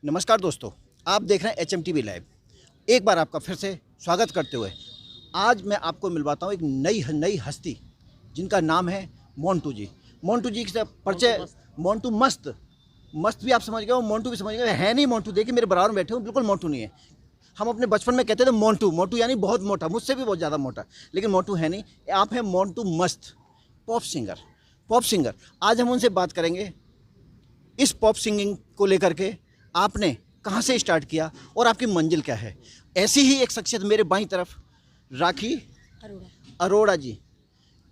नमस्कार दोस्तों, आप देख रहे हैं HMTV लाइव। एक बार आपका फिर से स्वागत करते हुए आज मैं आपको मिलवाता हूँ एक नई हस्ती जिनका नाम है मोंटू जी। मोंटू जी से परिचय। मोंटू मस्त भी आप समझ गए हो, मोंटू भी समझ गए। है नहीं मोंटू, देखिए मेरे बराबर में बैठे हो, बिल्कुल मोंटू नहीं है। हम अपने बचपन में कहते थे मोंटू यानी बहुत मोटा, मुझसे भी बहुत ज़्यादा मोटा, लेकिन मोंटू है नहीं। आप हैं मोंटू मस्त, पॉप सिंगर। आज हम उनसे बात करेंगे इस पॉप सिंगिंग को लेकर के आपने कहाँ से स्टार्ट किया और आपकी मंजिल क्या है। ऐसी ही एक शख्सियत मेरे बाईं तरफ राखी अरोड़ा जी।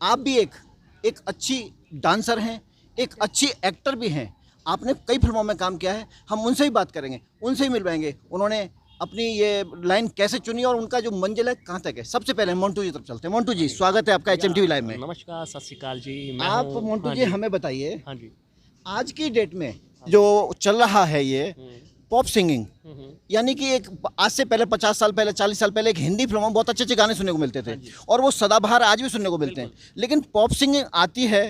आप भी एक अच्छी डांसर हैं, एक अच्छी एक्टर भी हैं। आपने कई फिल्मों में काम किया है, हम उनसे ही बात करेंगे, उनसे ही मिलवाएंगे उन्होंने अपनी ये लाइन कैसे चुनी और उनका जो मंजिल है कहाँ तक है। सबसे पहले मोंटू जी तरफ चलते हैं। मोंटू जी, स्वागत है आपका HMTV लाइव में। नमस्कार, सत श्री अकाल जी। आप मोंटू जी हमें बताइए, हाँ जी। आज की डेट में जो चल रहा है ये पॉप सिंगिंग, यानी कि एक आज से पहले 50 साल पहले 40 साल पहले एक हिंदी फिल्मों में बहुत अच्छे अच्छे गाने सुनने को मिलते थे और वो सदाबहार आज भी सुनने को मिलते हैं। लेकिन पॉप सिंगिंग आती है,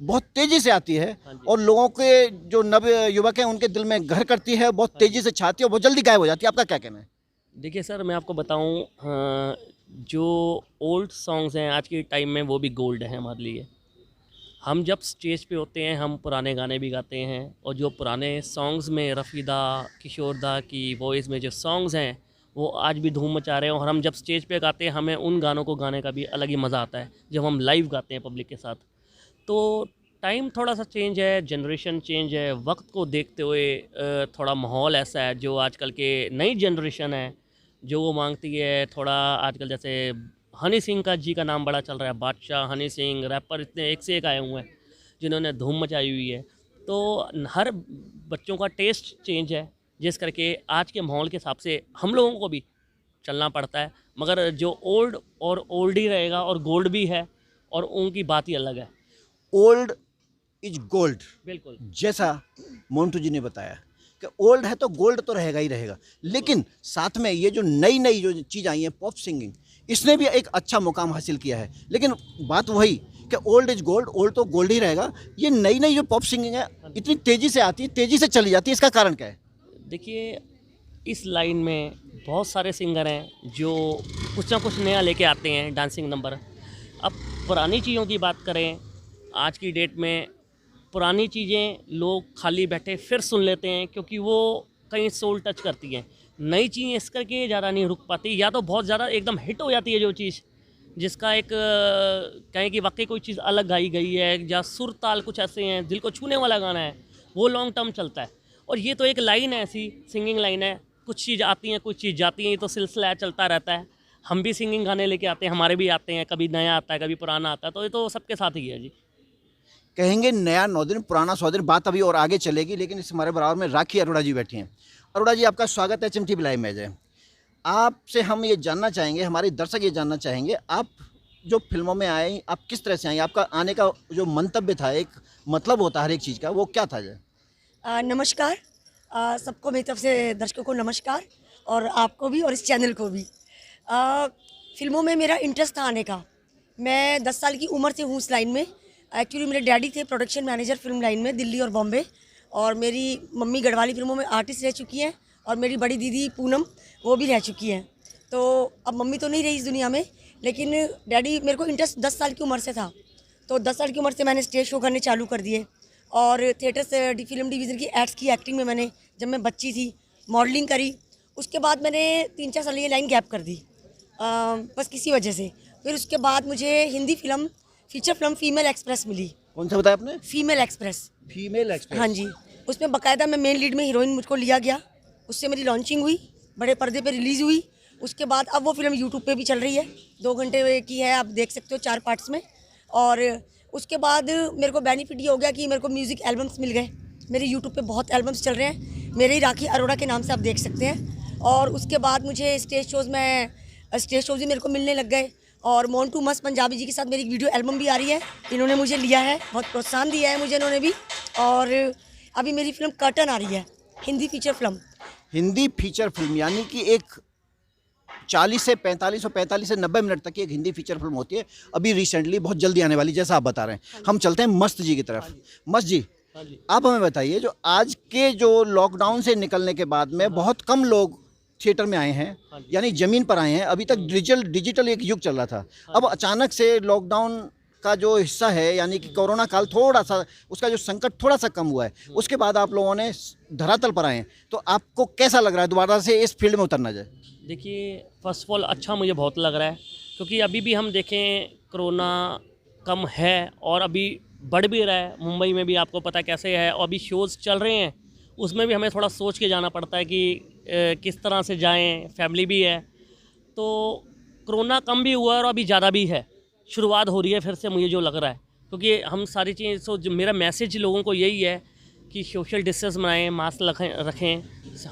बहुत तेज़ी से आती है और लोगों के जो नव युवक हैं उनके दिल में घर करती है, बहुत तेज़ी से छाती है और बहुत जल्दी गायब हो जाती है। आपका क्या कहना है? देखिए सर, मैं आपको बताऊं, जो ओल्ड सॉन्ग्स हैं आज के टाइम में वो भी गोल्ड है हमारे लिए। हम जब स्टेज पे होते हैं हम पुराने गाने भी गाते हैं और जो पुराने सॉन्ग्स में रफ़ीदा किशोरदा की वॉइस में जो सॉन्ग्स हैं वो आज भी धूम मचा रहे हैं। और हम जब स्टेज पे गाते हैं हमें उन गानों को गाने का भी अलग ही मज़ा आता है जब हम लाइव गाते हैं पब्लिक के साथ। तो टाइम थोड़ा सा चेंज है, जनरेशन चेंज है, वक्त को देखते हुए थोड़ा माहौल ऐसा है जो आजकल के नई जनरेशन है जो वो मांगती है। थोड़ा आजकल जैसे हनी सिंह का जी का नाम बड़ा चल रहा है, बादशाह हनी सिंह रैपर इतने एक से एक आए हुए हैं जिन्होंने धूम मचाई हुई है। तो हर बच्चों का टेस्ट चेंज है, जिस करके आज के माहौल के हिसाब से हम लोगों को भी चलना पड़ता है। मगर जो ओल्ड और ओल्ड ही रहेगा और गोल्ड भी है और उनकी बात ही अलग है। ओल्ड इज गोल्ड, बिल्कुल जैसा मोंटू जी ने बताया कि ओल्ड है तो गोल्ड तो रहेगा ही रहेगा। लेकिन साथ में ये जो नई जो चीज़ आई है पॉप सिंगिंग, इसने भी एक अच्छा मुकाम हासिल किया है। लेकिन बात वही कि ओल्ड इज गोल्ड, ओल्ड तो गोल्ड ही रहेगा। ये नई जो पॉप सिंगिंग है इतनी तेज़ी से आती है, तेज़ी से चली जाती है, इसका कारण क्या है? देखिए, इस लाइन में बहुत सारे सिंगर हैं जो कुछ ना कुछ नया लेके आते हैं डांसिंग नंबर। अब पुरानी चीज़ों की बात करें, आज की डेट में पुरानी चीज़ें लोग खाली बैठे फिर सुन लेते हैं क्योंकि वो कहीं सोल टच करती हैं। नई चीज़ें इस करके ज़्यादा नहीं रुक पाती, या तो बहुत ज़्यादा एकदम हिट हो जाती है जो चीज़ जिसका एक कहें कि वाकई कोई चीज़ अलग गाई गई है या सुर ताल कुछ ऐसे हैं, दिल को छूने वाला गाना है, वो लॉन्ग टर्म चलता है। और ये तो एक लाइन है, ऐसी सिंगिंग लाइन है, कुछ चीज़ आती हैं कुछ चीज़ जाती हैं, ये तो सिलसिला चलता रहता है। हम भी सिंगिंग गाने लेके आते हैं, हमारे भी आते हैं, कभी नया आता है कभी पुराना आता है, तो ये तो सबके साथ ही है जी। कहेंगे नया 9 दिन पुराना 100 दिन, बात अभी और आगे चलेगी। लेकिन इस हमारे बराबर में राखी अरोड़ा जी बैठी हैं। अरोड़ा जी, आपका स्वागत है HMTV लाइव में। जय, आपसे हम ये जानना चाहेंगे, हमारे दर्शक ये जानना चाहेंगे, आप जो फिल्मों में आए आप किस तरह से आए? आपका आने का जो मंतव्य था, एक मतलब होता है हर एक चीज़ का, वो क्या था? जय नमस्कार, सबको मेरी तरफ से दर्शकों को नमस्कार और आपको भी और इस चैनल को भी। फिल्मों में मेरा इंटरेस्ट था आने का। मैं 10 साल की उम्र से हूँ इस लाइन में। एक्चुअली मेरे डैडी थे प्रोडक्शन मैनेजर फिल्म लाइन में दिल्ली और बॉम्बे, और मेरी मम्मी गढ़वाली फिल्मों में आर्टिस्ट रह चुकी हैं और मेरी बड़ी दीदी पूनम वो भी रह चुकी हैं। तो अब मम्मी तो नहीं रही इस दुनिया में, लेकिन डैडी, मेरे को इंटरेस्ट 10 साल की उम्र से था। तो 10 साल की उम्र से मैंने स्टेज शो करने चालू कर दिए और थिएटर से फिल्म डिवीज़न की एड्स की एक्टिंग में मैंने, जब मैं बच्ची थी, मॉडलिंग करी। उसके बाद मैंने 3-4 साल ये लाइन गैप कर दी बस किसी वजह से। फिर उसके बाद मुझे Hindi film feature film Female Express मिली। कौन सा बताया आपने? Female Express. Female Express? हाँ जी, उसमें बाकायदा मैं मेन लीड में हीरोइन मुझको लिया गया। उससे मेरी लॉन्चिंग हुई, बड़े पर्दे पे रिलीज़ हुई। उसके बाद अब वो फिल्म यूट्यूब पे भी चल रही है, 2 घंटे की है, आप देख सकते हो 4 पार्ट्स में। और उसके बाद मेरे को बेनिफिट ये हो गया कि मेरे को म्यूज़िक एल्बम्स मिल गए। मेरे यूट्यूब पे बहुत एल्बम्स चल रहे हैं, मेरे ही राखी अरोड़ा के नाम से आप देख सकते हैं। और उसके बाद मुझे स्टेज शोज़ भी मेरे को मिलने लग गए। और मोंटू मस्त पंजाबी जी के साथ मेरी वीडियो एल्बम भी आ रही है, इन्होंने मुझे लिया है, बहुत प्रोत्साहन दिया है मुझे इन्होंने भी। और अभी मेरी फिल्म कर्टन आ रही है, हिंदी फीचर फिल्म, यानी कि एक 40 से 45 और 45 से 90 मिनट तक की एक हिंदी फीचर फिल्म होती है। अभी रिसेंटली बहुत जल्दी आने वाली, जैसा आप बता रहे हैं। हम चलते हैं मस्त जी की तरफ। मस्त जी, हाँ जी। आप हमें बताइए, जो आज के जो लॉकडाउन से निकलने के बाद में बहुत कम लोग थिएटर में आए हैं, हाँ जी। यानी ज़मीन पर आए हैं। अभी तक डिजिटल एक युग चल रहा था। अब अचानक से लॉकडाउन का जो हिस्सा है, यानी कि कोरोना काल, थोड़ा सा उसका जो संकट थोड़ा सा कम हुआ है, उसके बाद आप लोगों ने धरातल पर आए हैं, तो आपको कैसा लग रहा है दोबारा से इस फील्ड में उतरना जाए? देखिए, फ़र्स्ट ऑफ ऑल अच्छा मुझे बहुत लग रहा है, क्योंकि अभी भी हम देखें कोरोना कम है और अभी बढ़ भी रहा है। मुंबई में भी आपको पता कैसे है, और अभी शोज़ चल रहे हैं, उसमें भी हमें थोड़ा सोच के जाना पड़ता है कि किस तरह से जाएं, फैमिली भी है। तो कोरोना कम भी हुआ है और अभी ज़्यादा भी है, शुरुआत हो रही है फिर से, मुझे जो लग रहा है, क्योंकि हम सारी चीज़, सो जो मेरा मैसेज लोगों को यही है कि सोशल डिस्टेंस बनाएं, मास्क रखें,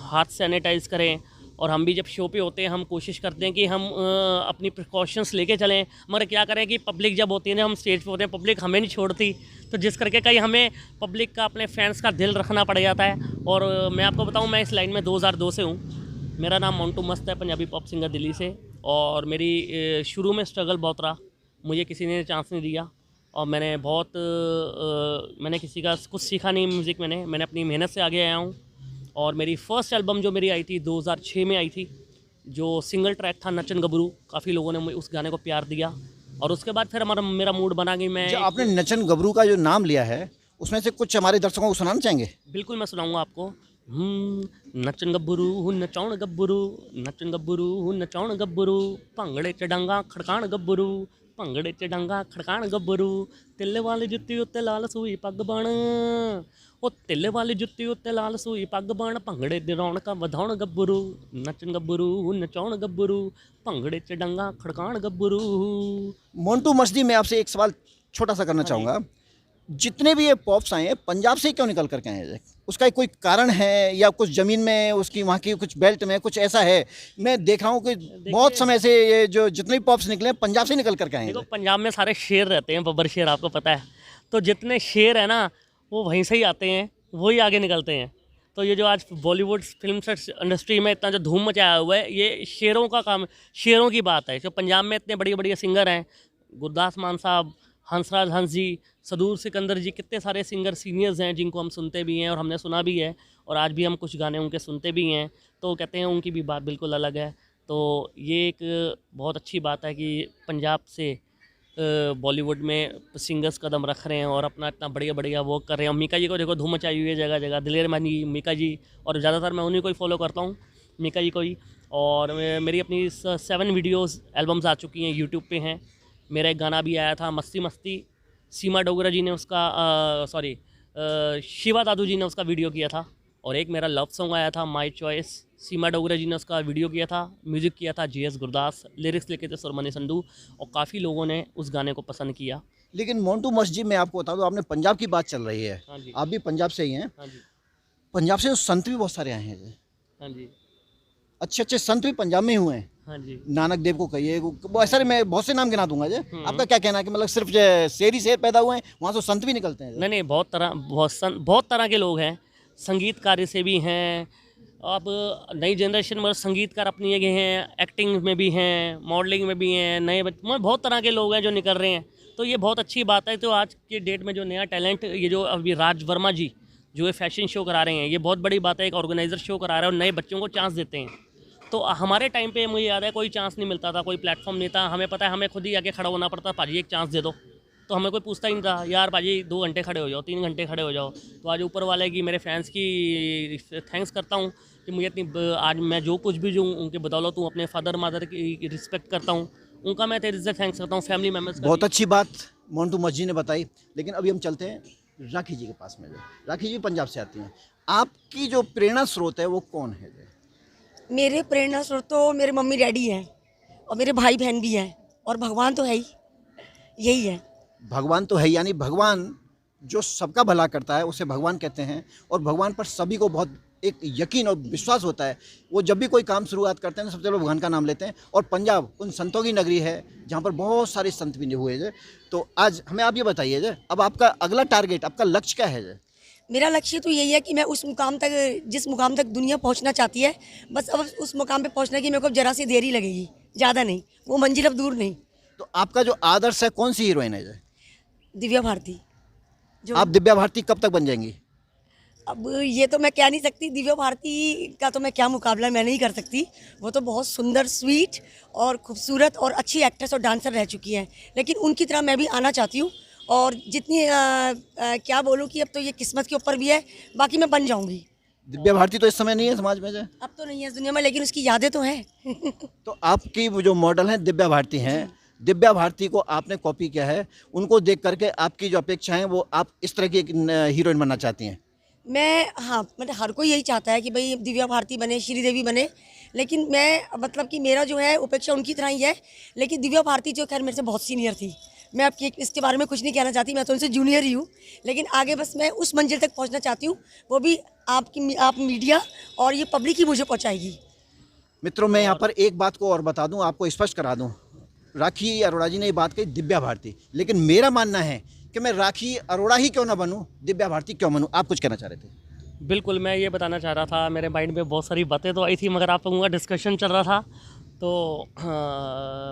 हाथ सैनिटाइज़ करें। और हम भी जब शो पे होते हैं, हम कोशिश करते हैं कि हम अपनी प्रिकॉशंस लेके चलें, मगर क्या करें कि पब्लिक जब होती है ना, हम स्टेज पे होते हैं, पब्लिक हमें नहीं छोड़ती, तो जिस करके कहीं हमें पब्लिक का, अपने फैंस का दिल रखना पड़ जाता है। और मैं आपको बताऊं, मैं इस लाइन में 2002 से हूँ। मेरा नाम मोंटू मस्त है, पंजाबी पॉप सिंगर दिल्ली से। और मेरी शुरू में स्ट्रगल बहुत रहा, मुझे किसी ने चांस नहीं दिया, और मैंने बहुत मैंने किसी का कुछ सीखा नहीं म्यूज़िक, मैंने अपनी मेहनत से आगे आया हूँ। और मेरी फ़र्स्ट एल्बम जो मेरी आई थी 2006 में आई थी, जो सिंगल ट्रैक था नचन गबरू, काफ़ी लोगों ने उस गाने को प्यार दिया। और उसके बाद फिर मेरा मूड बना कि मैं, जो आपने नचन गबरू का जो नाम लिया है, उसमें से कुछ हमारे दर्शकों को सुनाना चाहेंगे? बिल्कुल मैं सुनाऊंगा आपको। नचन गब्बरू नचाउण गब्बरू, नचन गब्बरू नचाउण गब्बरू, भंगड़े च डांगा खड़काण गब्बरू, भंगड़े च डांगा खड़काण गब्बरू, तिल वाली जुत्ती उत्ते लाल सूई पग बण, ਉਹ ਤਿੱਲੇ ਵਾਲੀ ਜੁੱਤੀ ਉੱਤੇ ਲਾਲ ਸੂਈ ਪੱਗ ਬਣ, ਭੰਗੜੇ ਦੀ ਰੌਣਕਾਂ ਵਧਾਉਣ ਗੱਭਰੂ, ਨੱਚਣ ਗੱਭਰੂ ਨਚਾਉਣ ਗੱਭਰੂ, ਭੰਗੜੇ 'ਚ ਡੰਗਾ ਖੜਕਾਣ ਗੱਭਰੂ। मोंटू मस्ती, मैं आपसे एक सवाल छोटा सा करना चाहूँगा। जितने भी ये पॉप्स आए हैं, पंजाब से ही क्यों निकल करके आए हैं? उसका कोई कारण है, या कुछ ज़मीन में उसकी, वहाँ की कुछ बेल्ट में कुछ ऐसा है? मैं देख रहा हूँ कि बहुत समय से ये जो जितने भी पॉप्स निकले हैं, पंजाब से निकल करके आए देखो, हैं। पंजाब में सारे शेर रहते हैं, बब्बर शेर, आपको पता है। तो जितने शेर हैं ना, वो वहीं से ही आते हैं, वही आगे निकलते हैं। तो ये जो आज बॉलीवुड फिल्म इंडस्ट्री में इतना जो धूम मचाया हुआ है, ये शेरों का काम, शेरों की बात है। जो पंजाब में इतने बड़े बड़े सिंगर हैं, गुरदास मान साहब, हंसराज हंस जी, सदूर सिकंदर जी, कितने सारे सिंगर सीनियर्स हैं जिनको हम सुनते भी हैं और हमने सुना भी है, और आज भी हम कुछ गाने उनके सुनते भी हैं। तो कहते हैं उनकी भी बात बिल्कुल अलग है। तो ये एक बहुत अच्छी बात है कि पंजाब से बॉलीवुड में सिंगर्स कदम रख रहे हैं और अपना इतना बढ़िया बढ़िया वो कर रहे हैं। मीका जी को देखो, धूम मचाई हुई है जगह जगह, दिलेर मानी, मीका जी, और ज़्यादातर मैं उन्हीं को ही फॉलो करता हूँ, मीका जी को ही। और मेरी अपनी 7 वीडियोस एल्बम्स आ चुकी हैं, यूट्यूब पे हैं। मेरा एक गाना भी आया था, मस्ती मस्ती, सीमा डोगरा जी ने उसका शिवा दादू जी ने उसका वीडियो किया था। और एक मेरा लव सॉन्ग आया था, माई चॉइस, सीमा डोगरा जी ने उसका वीडियो किया था, म्यूज़िक किया था जीएस गुरदास, लिरिक्स लिखे थे सुरमनी संधू, और काफ़ी लोगों ने उस गाने को पसंद किया। लेकिन मोंटू मस्त जी, मैं आपको बता दूं, आपने पंजाब की बात चल रही है, हाँ जी। आप भी पंजाब से ही हैं। हाँ जी। पंजाब से तो संत भी बहुत सारे आए हैं, हाँ जी। अच्छे अच्छे संत भी पंजाब में ही हुए हैं। हाँ जी। नानक देव को कहिए, बहुत सारे, मैं बहुत से नाम गिना दूंगा जी। आपका क्या कहना है कि मतलब सिर्फ शेर ही शेर पैदा हुए हैं, वहाँ से संत भी निकलते हैं? नहीं, बहुत तरह के लोग हैं, संगीतकार से भी हैं। अब नई जनरेशन में संगीतकार अपनी जगह हैं, एक्टिंग में भी हैं, मॉडलिंग में भी हैं, मतलब बहुत तरह के लोग हैं जो निकल रहे हैं। तो ये बहुत अच्छी बात है। तो आज के डेट में जो नया टैलेंट, ये जो अभी राज वर्मा जी जो ये फैशन शो करा रहे हैं, ये बहुत बड़ी बात है। एक ऑर्गेनाइज़र शो करा रहा है और नए बच्चों को चांस देते हैं। तो हमारे टाइम पे मुझे याद है कोई चांस नहीं मिलता था, कोई प्लेटफॉर्म नहीं था, हमें पता है हमें खुद ही आके खड़ा होना पड़ता, भाजी एक चांस दे दो। तो हमें कोई पूछता ही नहीं था, यार भाजी 2 घंटे खड़े हो जाओ, 3 घंटे खड़े हो जाओ। तो आज ऊपर वाले की, मेरे फैंस की थैंक्स करता हूँ कि मुझे इतनी, आज मैं जो कुछ भी जो उनके बदौलत हूँ, अपने फादर मदर की रिस्पेक्ट करता हूँ, उनका मैं तेरे से थैंक्स करता हूँ, फैमिली मेम्बर्स का। बहुत अच्छी बात मोंटू मस्त जी ने बताई। लेकिन अभी हम चलते हैं राखी जी के पास में। राखी जी पंजाब से आती हैं, आपकी जो प्रेरणा स्रोत है वो कौन है? मेरे प्रेरणा स्रोत तो मेरे मम्मी डैडी हैं, और मेरे भाई बहन भी हैं, और भगवान तो है ही, यही है। भगवान तो है, यानी भगवान जो सबका भला करता है उसे भगवान कहते हैं, और भगवान पर सभी को बहुत एक यकीन और विश्वास होता है। वो जब भी कोई काम शुरुआत करते हैं, सबसे पहले भगवान का नाम लेते हैं। और पंजाब उन संतों की नगरी है जहाँ पर बहुत सारे संत भी हुए हैं। तो आज हमें आप ये बताइए, अब आपका अगला टारगेट, आपका लक्ष्य क्या है? मेरा लक्ष्य तो यही है कि मैं उस मुकाम तक, जिस मुकाम तक दुनिया पहुंचना चाहती है, बस अब उस मुकाम पे पहुंचने की मेरे को जरा सी देर ही लगेगी, ज़्यादा नहीं, वो मंजिल अब दूर नहीं। तो आपका जो आदर्श है, कौन सी हीरोइन है? दिव्या भारती। जो आप दिव्या भारती कब तक बन जाएंगी? अब ये तो मैं कह नहीं सकती, दिव्या भारती का तो मैं क्या मुकाबला मैं नहीं कर सकती। वो तो बहुत सुंदर, स्वीट और खूबसूरत और अच्छी एक्ट्रेस और डांसर रह चुकी हैं, लेकिन उनकी तरह मैं भी आना चाहती हूँ। और जितनी क्या बोलूँ कि अब तो ये किस्मत के ऊपर भी है, बाकी मैं बन जाऊँगी। दिव्या भारती तो इस समय नहीं है समाज में जो। अब तो नहीं है इस दुनिया में, लेकिन उसकी यादें तो हैं। तो आपकी वो जो मॉडल हैं दिव्या भारती हैं, दिव्या भारती को आपने कॉपी किया है, उनको देख करके आपकी जो अपेक्षा है वो आप इस तरह की एक हीरोइन बनना चाहती हैं? मैं, हाँ, मतलब हर कोई यही चाहता है कि भाई दिव्या भारती बने, श्रीदेवी बने, लेकिन मैं मतलब कि मेरा जो है उपेक्षा उनकी तरह ही है। लेकिन दिव्या भारती जो खैर मेरे से बहुत सीनियर थी, मैं आपकी इसके बारे में कुछ नहीं कहना चाहती, मैं तो उनसे जूनियर ही हूँ। लेकिन आगे बस मैं उस मंजिल तक पहुँचना चाहती हूँ, वो भी आप मीडिया और ये पब्लिक ही मुझे पहुँचाएगी। मित्रों, मैं यहाँ पर एक बात को और बता दूं, आपको स्पष्ट करा दूं। राखी अरोड़ा जी ने ये बात कही दिव्या भारती, लेकिन मेरा मानना है कि मैं राखी अरोड़ा ही क्यों ना बनूं, दिव्या भारती क्यों बनूं। आप कुछ कहना चाह रहे थे? बिल्कुल, मैं ये बताना चाह रहा था, मेरे माइंड में बहुत सारी बातें तो आई थी, मगर आप लोगों का डिस्कशन चल रहा था, तो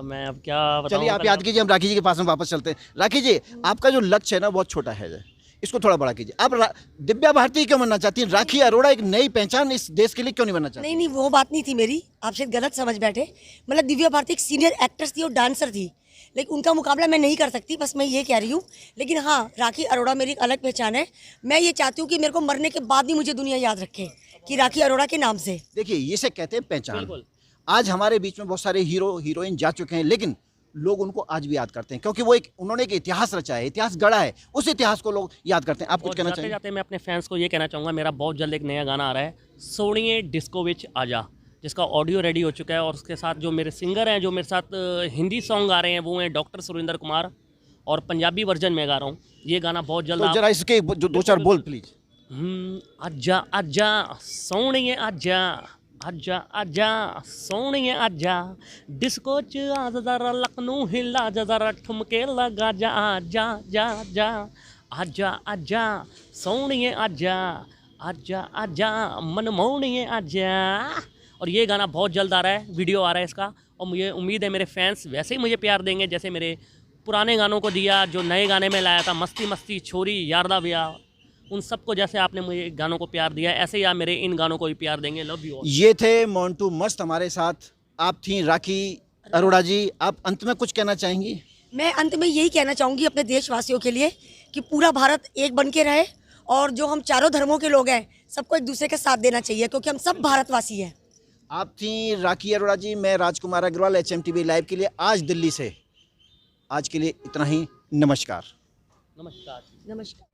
मैं अब क्या बताऊं। चलिए आप याद कीजिए, हम राखी जी के पास में वापस चलते हैं। राखी जी, आपका जो लक्ष्य है ना बहुत छोटा है, इसको थोड़ा बड़ा कीजिए। आप दिव्या भारती क्यों बनना चाहती हैं? राखी अरोड़ा एक नई पहचान इस देश के लिए क्यों नहीं बनना चाहती? नहीं, वो बात नहीं थी मेरी, आप शायद गलत समझ बैठे। मतलब दिव्या भारती एक सीनियर एक्ट्रेस थी और डांसर थी, लेकिन उनका मुकाबला मैं नहीं कर सकती, बस मैं ये कह रही हूँ। लेकिन हाँ, राखी अरोड़ा मेरी एक अलग पहचान है। मैं ये चाहती हूँ कि मेरे को मरने के बाद भी मुझे दुनिया याद रखे कि राखी अरोड़ा के नाम से। देखिए, इसे कहते हैं पहचान। बिल्कुल। आज हमारे बीच में बहुत सारे हीरो हीरोइन जा चुके हैं, लेकिन लोग उनको आज भी याद करते हैं, क्योंकि वो उन्होंने एक इतिहास रचा है, इतिहास गढ़ा है, उस इतिहास को लोग याद करते हैं। आप कुछ कहना चाहिए? जाते मैं अपने फैंस को ये कहना चाहूँगा, मेरा बहुत जल्द एक नया गाना आ रहा है, सोनिए डिस्को विच आजा, जिसका ऑडियो रेडी हो चुका है। और उसके साथ जो मेरे सिंगर हैं, जो मेरे साथ हिंदी सॉन्ग आ रहे हैं, वो हैं डॉक्टर सुरेंद्र कुमार, और पंजाबी वर्जन में गा रहा हूँ। ये गाना बहुत जल्द तो जरा इसके जो 2-4 बोल प्लीज। आजा आजा सोनिए आजा, आजा आजा सोनिए आजा, डिस्को च आ जरा लखनऊ हिला जरा ठुमके लगा जा, आजा जा जा, आजा आजा सोनिए आजा, आजा आजा मनमोहनिए आजा। और ये गाना बहुत जल्द आ रहा है, वीडियो आ रहा है इसका, और मुझे उम्मीद है मेरे फैंस वैसे ही मुझे प्यार देंगे जैसे मेरे पुराने गानों को दिया, जो नए गाने में लाया था, मस्ती मस्ती छोरी यारदा बिया, उन सबको जैसे आपने मुझे गानों को प्यार दिया, ऐसे ही आप मेरे इन गानों को भी प्यार देंगे। Love you. ये थे मोंटू मस्त हमारे साथ, आप थी राखी अरोड़ा जी। आप अंत में कुछ कहना चाहेंगी? मैं अंत में यही कहना चाहूँगी अपने देशवासियों के लिए कि पूरा भारत एक बन के रहे, और जो हम चारों धर्मों के लोग हैं सबको एक दूसरे का साथ देना चाहिए, क्योंकि हम सब भारतवासी हैं। आप थी राखी अरोड़ा जी, मैं राजकुमार अग्रवाल, HMTV लाइव के लिए आज दिल्ली से। आज के लिए इतना ही, नमस्कार। नमस्कार। नमस्कार।